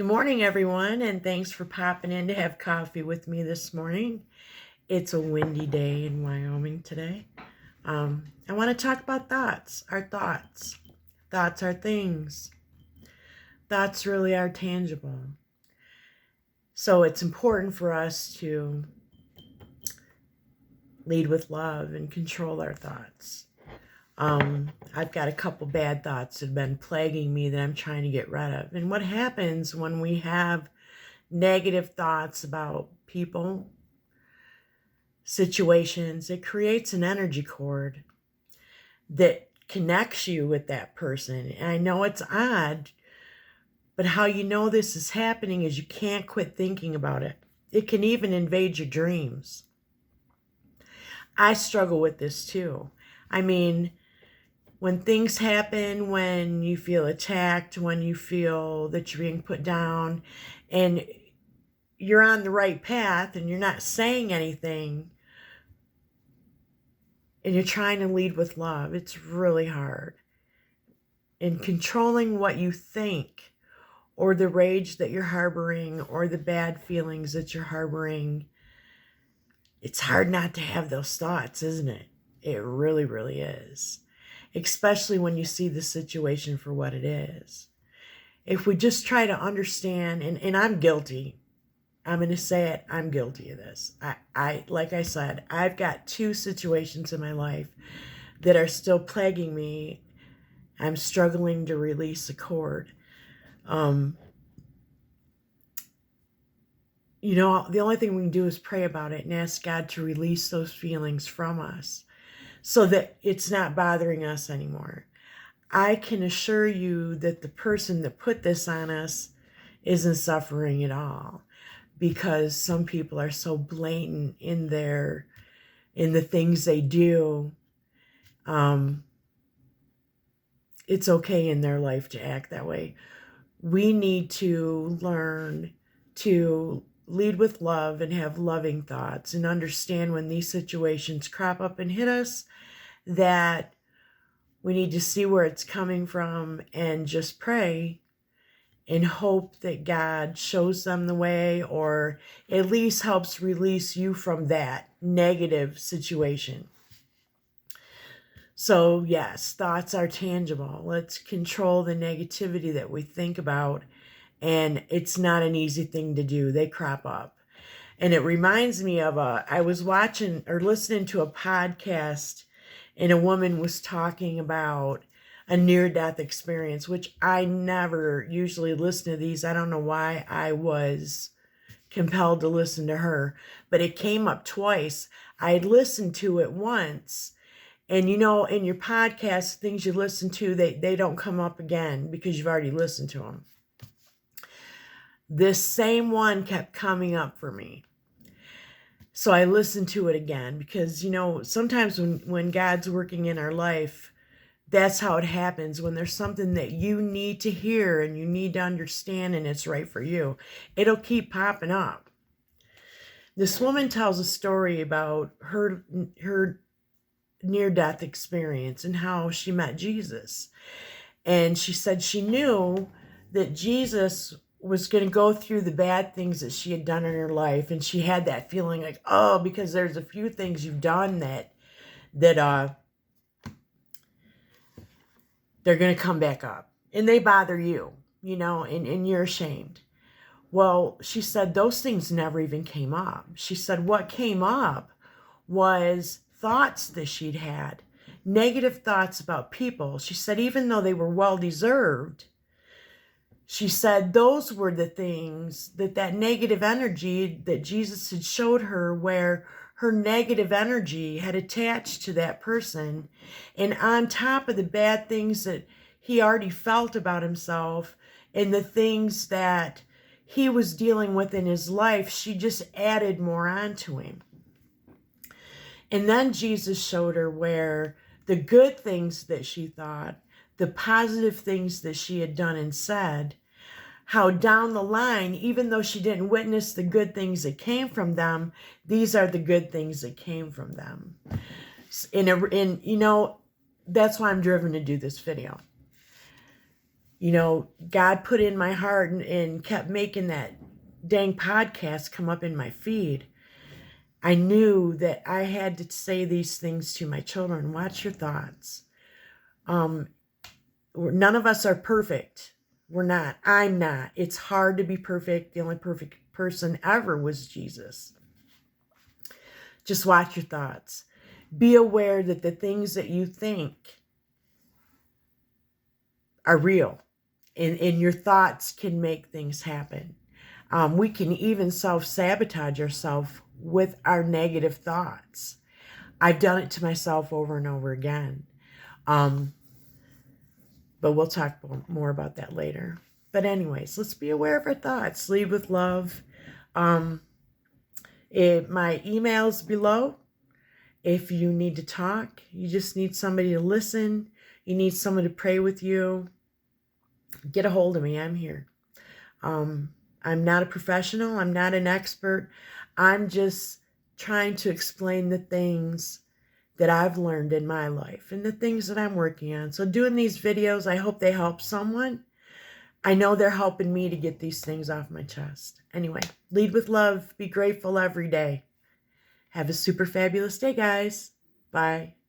Good morning, everyone, and thanks for popping in to have coffee with me this morning. It's a windy day in Wyoming today. I want to talk about thoughts, our thoughts. Thoughts are things. Thoughts really are tangible. So it's important for us to lead with love and control our thoughts. I've got a couple bad thoughts that have been plaguing me that I'm trying to get rid of. And what happens when we have negative thoughts about people, situations, it creates an energy cord that connects you with that person. And I know it's odd, but how you know this is happening is you can't quit thinking about it. It can even invade your dreams. I struggle with this too. I mean, when things happen, when you feel attacked, when you feel that you're being put down, and you're on the right path and you're not saying anything, and you're trying to lead with love, it's really hard. And controlling what you think, or the rage that you're harboring, or the bad feelings that you're harboring, it's hard not to have those thoughts, isn't it? It really, really is. Especially when you see the situation for what it is. If we just try to understand, and I'm guilty, I'm going to say it, I'm guilty of this. I like I said, I've got two situations in my life that are still plaguing me. I'm struggling to release the cord. The only thing we can do is pray about it and ask God to release those feelings from us so that it's not bothering us anymore. I can assure you that the person that put this on us isn't suffering at all, because some people are so blatant in the things they do. It's okay in their life to act that way. We need to learn to lead with love and have loving thoughts and understand when these situations crop up and hit us that we need to see where it's coming from and just pray and hope that God shows them the way, or at least helps release you from that negative situation. So yes, thoughts are tangible. Let's control the negativity that we think about. And it's not an easy thing to do. They crop up. And it reminds me of I was watching or listening to a podcast, and a woman was talking about a near-death experience, which I never usually listen to these. I don't know why I was compelled to listen to her, but it came up twice. I listened to it once, and in your podcast, things you listen to, they don't come up again because you've already listened to them. This same one kept coming up for me. So I listened to it again because, sometimes when God's working in our life, that's how it happens. When there's something that you need to hear and you need to understand and it's right for you, it'll keep popping up. This woman tells a story about her near-death experience and how she met Jesus. And she said she knew that Jesus was going to go through the bad things that she had done in her life. And she had that feeling like, oh, because there's a few things you've done that they're going to come back up and they bother you, and you're ashamed. Well, she said those things never even came up. She said what came up was thoughts that she'd had, negative thoughts about people. She said even though they were well-deserved, she said those were the things that negative energy that Jesus had showed her, where her negative energy had attached to that person. And on top of the bad things that he already felt about himself and the things that he was dealing with in his life, she just added more onto him. And then Jesus showed her where the good things that she thought, the positive things that she had done and said, how down the line, even though she didn't witness the good things that came from them, these are the good things that came from them. And that's why I'm driven to do this video. God put in my heart and kept making that dang podcast come up in my feed. I knew that I had to say these things to my children. Watch your thoughts. None of us are perfect. We're not. I'm not. It's hard to be perfect. The only perfect person ever was Jesus. Just watch your thoughts. Be aware that the things that you think are real, and your thoughts can make things happen. We can even self-sabotage ourselves with our negative thoughts. I've done it to myself over and over again. But we'll talk more about that later. But anyways, let's be aware of our thoughts. Lead with love. My email's below. If you need to talk, you just need somebody to listen, you need someone to pray with you, get a hold of me. I'm here. I'm not a professional. I'm not an expert. I'm just trying to explain the things that I've learned in my life and the things that I'm working on. So doing these videos, I hope they help someone. I know they're helping me to get these things off my chest. Anyway, lead with love. Be grateful every day. Have a super fabulous day, guys. Bye.